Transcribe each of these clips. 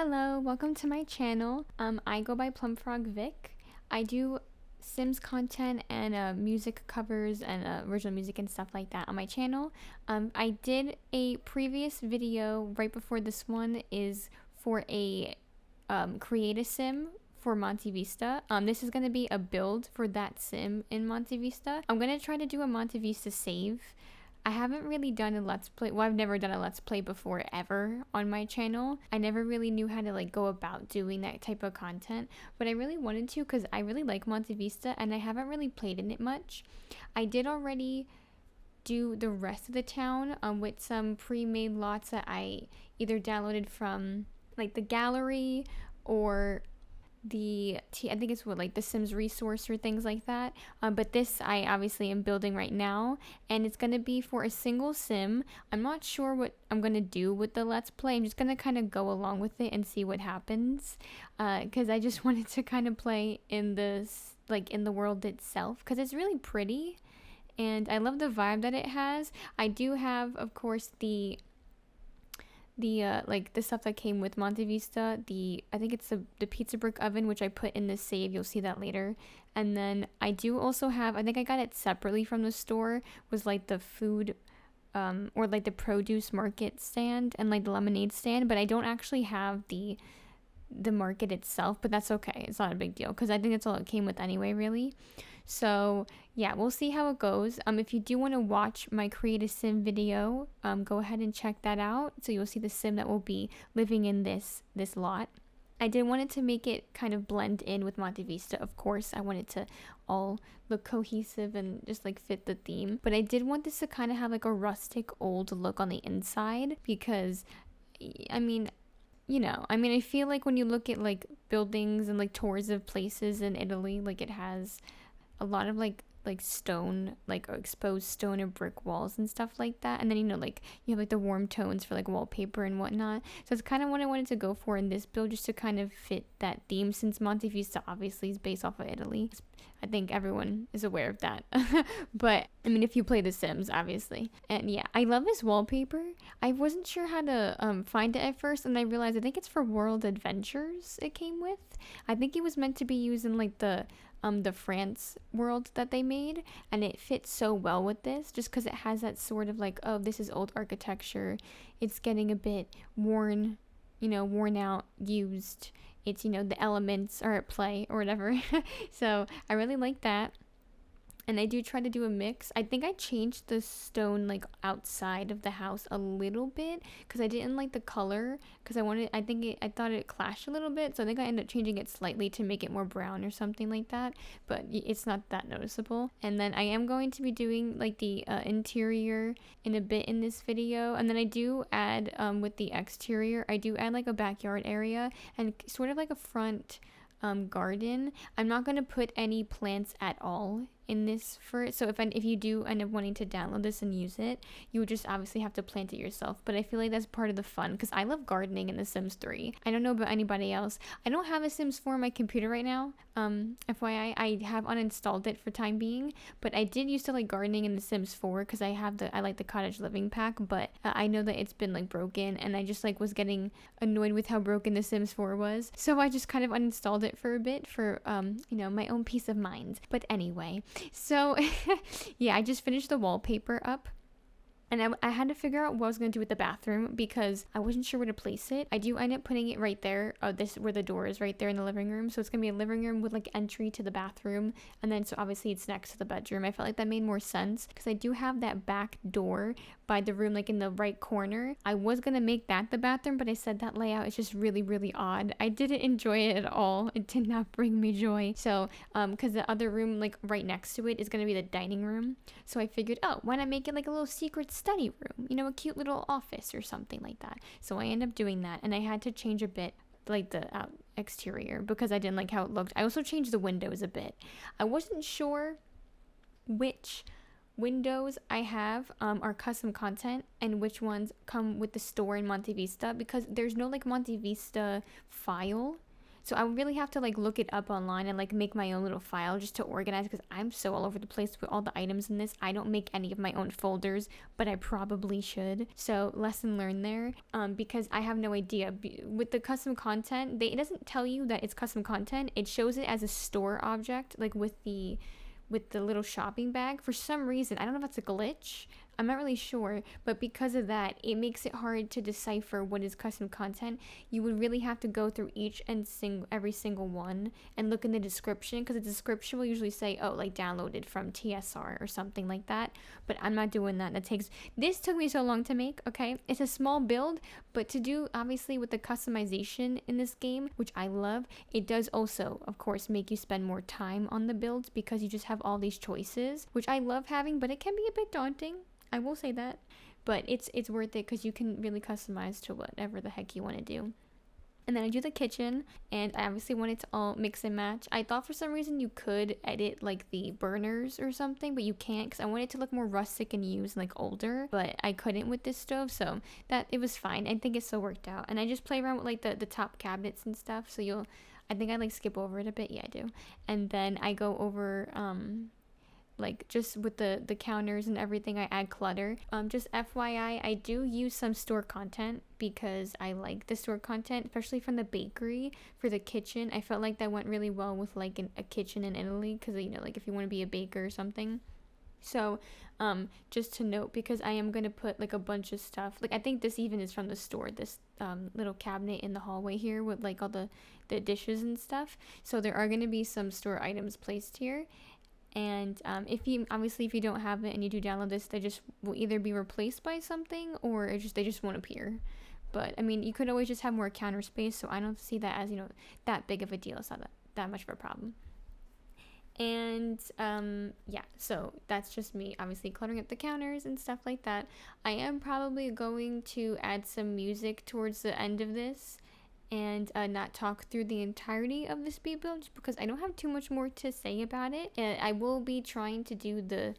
Hello, welcome to my channel. I go by Plumfrog Vic. I do Sims content and music covers and original music and stuff like that on my channel. I did a previous video right before this one is for a create a sim for Monte Vista. This is going to be a build for that sim in Monte Vista. I'm going to try to do a Monte Vista save. I haven't really done a Let's Play. Well, I've never done a Let's Play before ever on my channel. I never really knew how to go about doing that type of content, but I really wanted to because I really like Monte Vista and I haven't really played in it much. I did already do the rest of the town with some pre-made lots that I either downloaded from the gallery or I think it's the Sims resource or things like that. But this I obviously am building right now, and it's gonna be for a single sim. I'm not sure what I'm gonna do with the Let's Play. I'm just gonna kind of go along with it and see what happens, because I just wanted to kind of play in this in the world itself because it's really pretty, and I love the vibe that it has. I do have, of course, the stuff that came with Monte Vista, I think it's the pizza brick oven, which I put in the save. You'll see that later. And then I do also have, I think I got it separately from the store, was the food or the produce market stand and the lemonade stand, but I don't actually have the market itself, but that's okay. It's not a big deal because I think that's all it came with anyway, really. So yeah, we'll see how it goes. If you do want to watch my create a sim video, go ahead and check that out. So you'll see the sim that will be living in this lot. I did want it to make it kind of blend in with Monte Vista. Of course, I want it to all look cohesive and just fit the theme. But I did want this to kind of have a rustic old look on the inside because, I feel when you look at buildings and tours of places in Italy, it has a lot of stone, exposed stone or brick walls and stuff like that. And then you have the warm tones for wallpaper and whatnot. So it's kind of what I wanted to go for in this build, just to kind of fit that theme, since Monte Vista obviously is based off of Italy. I think everyone is aware of that. But if you play The Sims, obviously. And yeah, I love this wallpaper. I wasn't sure how to find it at first, and I realized I think it's for World Adventures it came with. I think it was meant to be used in the France world that they made, and it fits so well with this just because it has that sort of oh, this is old architecture, it's getting a bit worn out, used, it's the elements are at play or whatever. So I really like that. And I do try to do a mix. I think I changed the stone outside of the house a little bit because I didn't like the color, because I thought it clashed a little bit, so I think I ended up changing it slightly to make it more brown or something like that, but it's not that noticeable. And then I am going to be doing the interior in a bit in this video, and then I do add with the exterior, I do add a backyard area and sort of a front garden. I'm not going to put any plants at all in this for it, so if you do end up wanting to download this and use it, you would just obviously have to plant it yourself. But I feel that's part of the fun because I love gardening in The Sims 3. I don't know about anybody else. I don't have a Sims 4 on my computer right now. FYI, I have uninstalled it for time being, but I did used to like gardening in The Sims 4 because I like the cottage living pack, but I know that it's been broken, and I just was getting annoyed with how broken The Sims 4 was, so I just kind of uninstalled it for a bit for my own peace of mind. But anyway, so yeah, I just finished the wallpaper up, and I had to figure out what I was going to do with the bathroom because I wasn't sure where to place it. I do end up putting it right there, where the door is, right there in the living room. So it's going to be a living room with entry to the bathroom, and then so obviously it's next to the bedroom. I felt that made more sense because I do have that back door by the room in the right corner. I was going to make that the bathroom, but I said that layout is just really, really odd. I didn't enjoy it at all. It did not bring me joy. So because the other room right next to it is going to be the dining room, so I figured, oh, why not make it a little secret study room, a cute little office or something like that. So I ended up doing that, and I had to change a bit the exterior because I didn't like how it looked. I also changed the windows a bit. I wasn't sure which windows I have are custom content and which ones come with the store in Monte Vista, because there's no Monte Vista file So I really have to like look it up online and like make my own little file just to organize, because I'm so all over the place with all the items in this. I don't make any of my own folders, but I probably should. So lesson learned there. Because I have no idea with the custom content. It doesn't tell you that it's custom content. It shows it as a store object, like with the little shopping bag. For some reason, I don't know if that's a glitch. I'm not really sure, but because of that, it makes it hard to decipher what is custom content. You would really have to go through each and every single one and look in the description, because the description will usually say, oh, like downloaded from TSR or something like that. But I'm not doing that. This took me so long to make, okay? It's a small build, but to do obviously with the customization in this game, which I love, it does also, of course, make you spend more time on the builds because you just have all these choices, which I love having, but it can be a bit daunting. I will say that, but it's worth it because you can really customize to whatever the heck you want to do. And then I do the kitchen, and I obviously want it to all mix and match. I thought for some reason you could edit like the burners or something, but you can't, because I want it to look more rustic and used and like older, but I couldn't with this stove, so that it was fine. I think it still worked out. And I just play around with like the top cabinets and stuff, so I think I like skip over it a bit. Yeah, I do. And then I go over like just with the counters and everything, I add clutter. Just FYI, I do use some store content because I like the store content, especially from the bakery for the kitchen. I felt like that went really well with like a kitchen in Italy, because like if you want to be a baker or something. So just to note, because I am going to put like a bunch of stuff, like I think this even is from the store, this little cabinet in the hallway here with like all the dishes and stuff. So there are going to be some store items placed here. And if you don't have it and you do download this, they just will either be replaced by something, or they just won't appear. But I mean, you could always just have more counter space, so I don't see that as that big of a deal. It's not that much of a problem. And yeah, so that's just me obviously cluttering up the counters and stuff like that. I am probably going to add some music towards the end of this, and not talk through the entirety of the speed build, just because I don't have too much more to say about it. And I will be trying to do the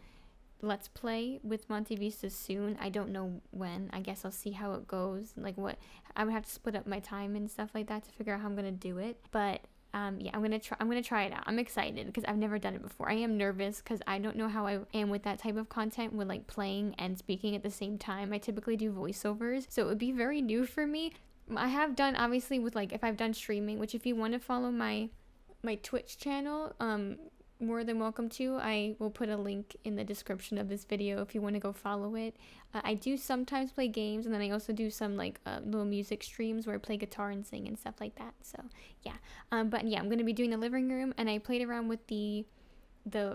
Let's Play with Monte Vista soon. I don't know when. I guess I'll see how it goes. Like what I would have to split up my time and stuff like that to figure out how I'm gonna do it. But yeah, I'm gonna try it out. I'm excited because I've never done it before. I am nervous because I don't know how I am with that type of content, with like playing and speaking at the same time. I typically do voiceovers, so it would be very new for me. I have done obviously with like if I've done streaming, which if you want to follow my Twitch channel, more than welcome to. I will put a link in the description of this video if you want to go follow it. I do sometimes play games, and then I also do some like little music streams where I play guitar and sing and stuff like that. So yeah, but yeah, I'm gonna be doing the living room, and I played around with the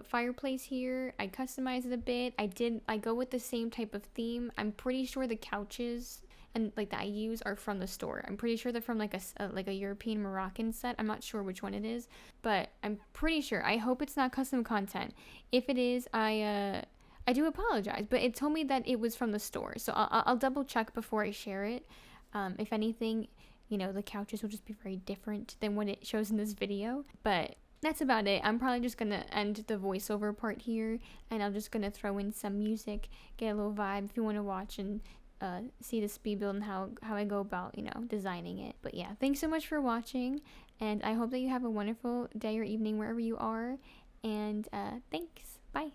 fireplace here. I customized it a bit. I go with the same type of theme. I'm pretty sure the couches and like that I use are from the store. I'm pretty sure they're from like a European Moroccan set. I'm not sure which one it is, but I'm pretty sure. I hope it's not custom content. If it is, I do apologize, but it told me that it was from the store, so I'll double check before I share it. If anything, the couches will just be very different than what it shows in this video, but that's about it. I'm probably just gonna end the voiceover part here, and I'm just gonna throw in some music, get a little vibe if you want to watch and see the speed build and how I go about designing it. But yeah, thanks so much for watching, and I hope that you have a wonderful day or evening wherever you are, and thanks. Bye.